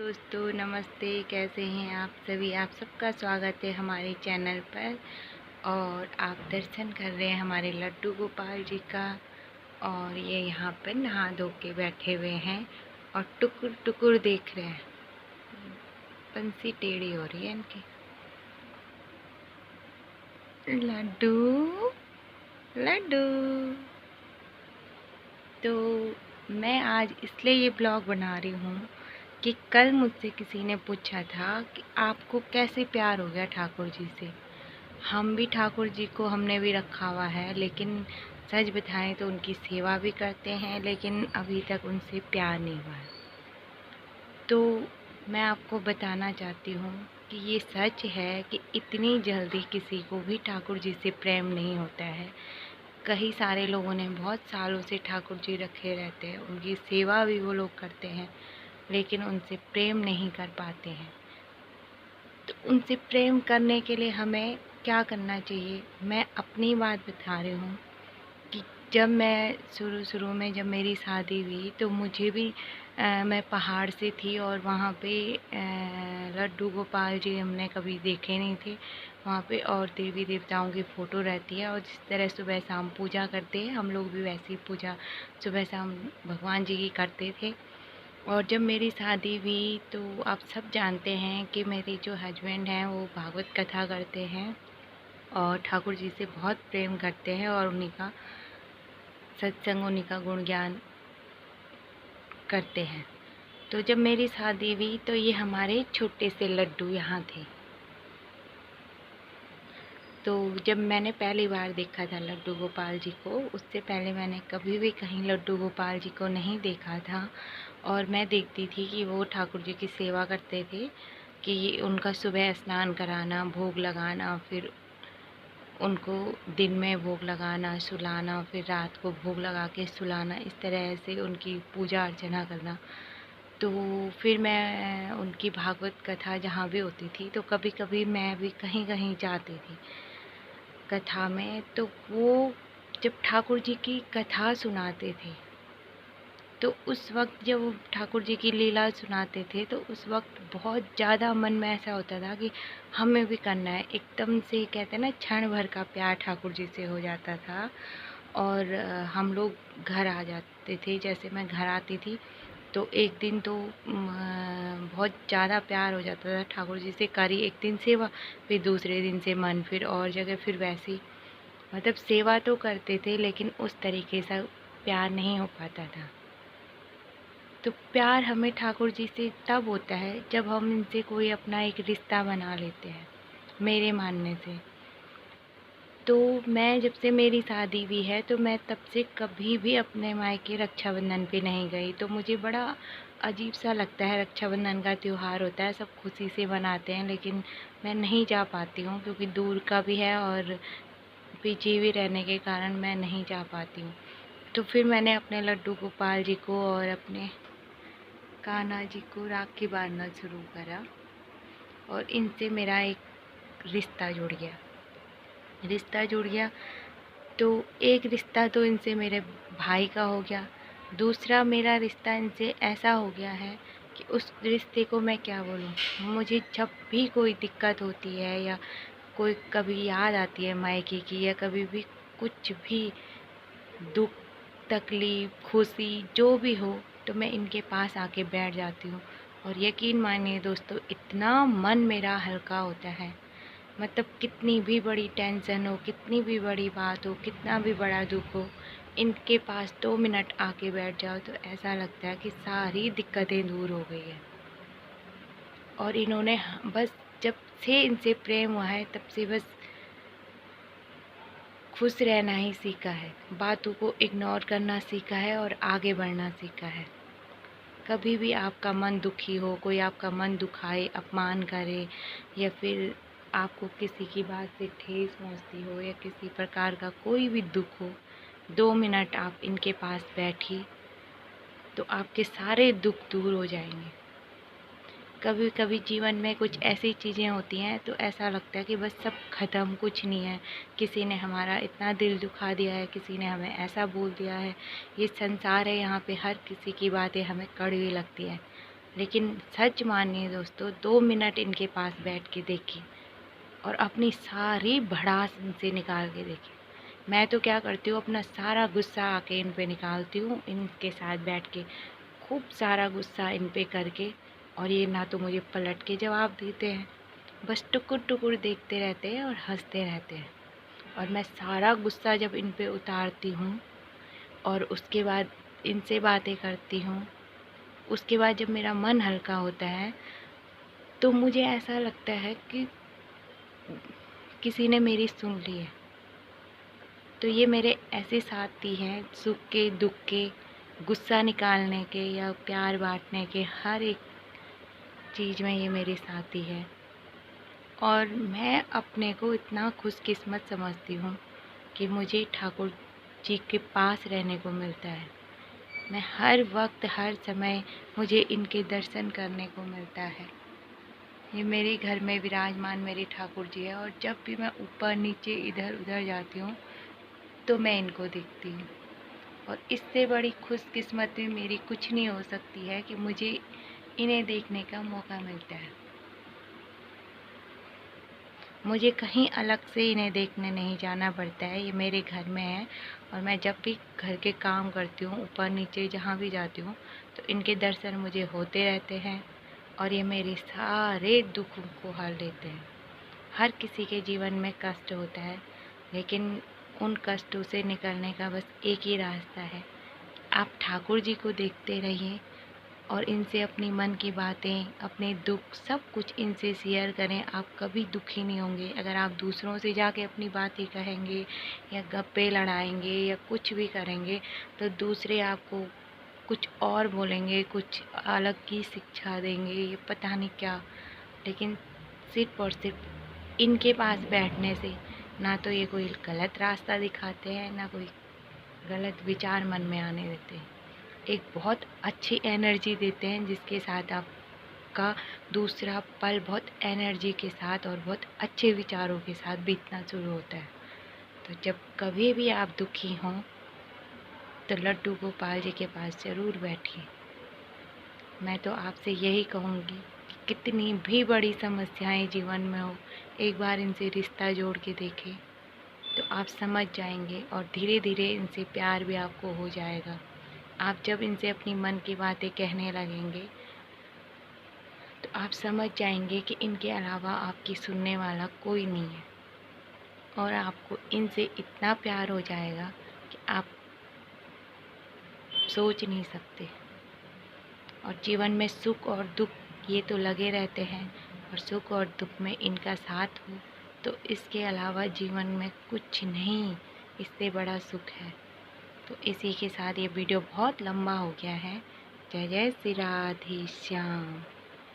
दोस्तों नमस्ते, कैसे हैं आप सभी। आप सबका स्वागत है हमारे चैनल पर। और आप दर्शन कर रहे हैं हमारे लड्डू गोपाल जी का। और ये यहाँ पर नहा धो के बैठे हुए हैं और टुकुर टुकुर देख रहे हैं। पंसी टेढ़ी हो रही है इनकी। लड्डू लड्डू। तो मैं आज इसलिए ये ब्लॉग बना रही हूँ कि कल मुझसे किसी ने पूछा था कि आपको कैसे प्यार हो गया ठाकुर जी से। हम भी ठाकुर जी को हमने भी रखा हुआ है, लेकिन सच बताएं तो उनकी सेवा भी करते हैं, लेकिन अभी तक उनसे प्यार नहीं हुआ है। तो मैं आपको बताना चाहती हूँ कि ये सच है कि इतनी जल्दी किसी को भी ठाकुर जी से प्रेम नहीं होता है। कई सारे लोगों ने बहुत सालों से ठाकुर जी रखे रहते हैं, उनकी सेवा भी वो लोग करते हैं, लेकिन उनसे प्रेम नहीं कर पाते हैं। तो उनसे प्रेम करने के लिए हमें क्या करना चाहिए, मैं अपनी बात बता रही हूँ कि जब मैं शुरू में जब मेरी शादी हुई तो मुझे भी मैं पहाड़ से थी और वहाँ पे लड्डू गोपाल जी हमने कभी देखे नहीं थे वहाँ पे। और देवी देवताओं की फ़ोटो रहती है और जिस तरह सुबह शाम पूजा करते हैं हम लोग भी वैसी पूजा सुबह शाम भगवान जी की करते थे। और जब मेरी शादी हुई तो आप सब जानते हैं कि मेरे जो हस्बैंड हैं वो भागवत कथा करते हैं और ठाकुर जी से बहुत प्रेम करते हैं और उन्हीं का सत्संग, उन्हीं का गुण ज्ञान करते हैं। तो जब मेरी शादी हुई तो ये हमारे छोटे से लड्डू यहाँ थे। तो जब मैंने पहली बार देखा था लड्डू गोपाल जी को, उससे पहले मैंने कभी भी कहीं लड्डू गोपाल जी को नहीं देखा था। और मैं देखती थी कि वो ठाकुर जी की सेवा करते थे, कि उनका सुबह स्नान कराना, भोग लगाना, फिर उनको दिन में भोग लगाना, सुलाना, फिर रात को भोग लगा के सुलाना, इस तरह से उनकी पूजा अर्चना करना। तो फिर मैं उनकी भागवत कथा जहाँ भी होती थी तो कभी कभी मैं भी कहीं कहीं जाती थी कथा में। तो वो जब ठाकुर जी की कथा सुनाते थे तो उस वक्त जब वो ठाकुर जी की लीला सुनाते थे तो उस वक्त बहुत ज़्यादा मन में ऐसा होता था कि हमें भी करना है। एकदम से कहते हैं ना, क्षण भर का प्यार ठाकुर जी से हो जाता था। और हम लोग घर आ जाते थे। जैसे मैं घर आती थी तो एक दिन तो बहुत ज़्यादा प्यार हो जाता था ठाकुर जी से। करी एक दिन सेवा, फिर दूसरे दिन से मन फिर और जगह फिर वैसी, मतलब सेवा तो करते थे लेकिन उस तरीके से प्यार नहीं हो पाता था। तो प्यार हमें ठाकुर जी से तब होता है जब हम इनसे कोई अपना एक रिश्ता बना लेते हैं, मेरे मानने से। तो मैं जब से मेरी शादी हुई है तो मैं तब से कभी भी अपने मायके रक्षाबंधन पे नहीं गई। तो मुझे बड़ा अजीब सा लगता है, रक्षाबंधन का त्यौहार होता है, सब खुशी से मनाते हैं, लेकिन मैं नहीं जा पाती हूँ क्योंकि दूर का भी है और पीछे भी रहने के कारण मैं नहीं जा पाती हूँ। तो फिर मैंने अपने लड्डू गोपाल जी को और अपने कान्हा जी को राखी बांधना शुरू करा और इनसे मेरा एक रिश्ता जुड़ गया। तो एक रिश्ता तो इनसे मेरे भाई का हो गया, दूसरा मेरा रिश्ता इनसे ऐसा हो गया है कि उस रिश्ते को मैं क्या बोलूँ। मुझे जब भी कोई दिक्कत होती है या कोई कभी याद आती है मायके की, या कभी भी कुछ भी दुख तकलीफ़ खुशी जो भी हो, तो मैं इनके पास आके बैठ जाती हूँ। और यकीन मानिए दोस्तों, इतना मन मेरा हल्का होता है। मतलब कितनी भी बड़ी टेंशन हो, कितनी भी बड़ी बात हो, कितना भी बड़ा दुख हो, इनके पास 2 मिनट आके बैठ जाओ तो ऐसा लगता है कि सारी दिक्कतें दूर हो गई हैं। और इन्होंने बस जब से इनसे प्रेम हुआ है तब से बस खुश रहना ही सीखा है, बातों को इग्नोर करना सीखा है और आगे बढ़ना सीखा है। कभी भी आपका मन दुखी हो, कोई आपका मन दुखाए, अपमान करे, या फिर आपको किसी की बात से ठेस पहुंचती हो, या किसी प्रकार का कोई भी दुख हो, 2 मिनट आप इनके पास बैठिए तो आपके सारे दुख दूर हो जाएंगे। कभी कभी जीवन में कुछ ऐसी चीज़ें होती हैं तो ऐसा लगता है कि बस सब ख़त्म, कुछ नहीं है, किसी ने हमारा इतना दिल दुखा दिया है, किसी ने हमें ऐसा बोल दिया है, ये संसार है, यहाँ पे हर किसी की बातें हमें कड़वी लगती है। लेकिन सच मानिए दोस्तों, 2 मिनट इनके पास बैठ के देखिए और अपनी सारी भड़ास इनसे निकाल के देखिए। मैं तो क्या करती हूँ, अपना सारा गुस्सा आके इन पे निकालती हूँ, इनके साथ बैठ के खूब सारा गुस्सा इन पे करके। और ये ना तो मुझे पलट के जवाब देते हैं, बस टुकुर टुकुर देखते रहते हैं और हंसते रहते हैं। और मैं सारा गुस्सा जब इन पे उतारती हूँ और उसके बाद इनसे बातें करती हूँ, उसके बाद जब मेरा मन हल्का होता है तो मुझे ऐसा लगता है कि किसी ने मेरी सुन ली है। तो ये मेरे ऐसे साथी हैं, सुख के दुख के, गुस्सा निकालने के या प्यार बांटने के, हर एक चीज़ में ये मेरे साथी है। और मैं अपने को इतना खुशकिस्मत समझती हूँ कि मुझे ठाकुर जी के पास रहने को मिलता है। मैं हर वक्त हर समय मुझे इनके दर्शन करने को मिलता है। ये मेरे घर में विराजमान मेरे ठाकुर जी है और जब भी मैं ऊपर नीचे इधर उधर जाती हूँ तो मैं इनको देखती हूँ। और इससे बड़ी खुशकिस्मती मेरी कुछ नहीं हो सकती है कि मुझे इन्हें देखने का मौका मिलता है। मुझे कहीं अलग से इन्हें देखने नहीं जाना पड़ता है, ये मेरे घर में है। और मैं जब भी घर के काम करती हूँ, ऊपर नीचे जहाँ भी जाती हूँ, तो इनके दर्शन मुझे होते रहते हैं और ये मेरे सारे दुखों को हर लेते हैं। हर किसी के जीवन में कष्ट होता है, लेकिन उन कष्टों से निकलने का बस एक ही रास्ता है। आप ठाकुर जी को देखते रहिए और इनसे अपनी मन की बातें, अपने दुख सब कुछ इनसे शेयर करें। आप कभी दुखी नहीं होंगे। अगर आप दूसरों से जाके अपनी बातें कहेंगे या गप्पे लड़ाएंगे या कुछ भी करेंगे तो दूसरे आपको कुछ और बोलेंगे, कुछ अलग की शिक्षा देंगे, ये पता नहीं क्या। लेकिन सिर्फ और सिर्फ इनके पास बैठने से ना तो ये कोई गलत रास्ता दिखाते हैं, ना कोई गलत विचार मन में आने देते हैं। एक बहुत अच्छी एनर्जी देते हैं जिसके साथ आपका दूसरा पल बहुत एनर्जी के साथ और बहुत अच्छे विचारों के साथ बीतना शुरू होता है। तो जब कभी भी आप दुखी हों तो लड्डू गोपाल जी के पास ज़रूर बैठिए। मैं तो आपसे यही कहूँगी कि कितनी भी बड़ी समस्याएं जीवन में हो, एक बार इनसे रिश्ता जोड़ के देखें तो आप समझ जाएंगे और धीरे धीरे इनसे प्यार भी आपको हो जाएगा। आप जब इनसे अपनी मन की बातें कहने लगेंगे तो आप समझ जाएंगे कि इनके अलावा आपकी सुनने वाला कोई नहीं है और आपको इनसे इतना प्यार हो जाएगा कि आप सोच नहीं सकते। और जीवन में सुख और दुख ये तो लगे रहते हैं और सुख और दुख में इनका साथ हो तो इसके अलावा जीवन में कुछ नहीं, इससे बड़ा सुख है। तो इसी के साथ ये वीडियो बहुत लंबा हो गया है। जय जय श्री राधे श्याम।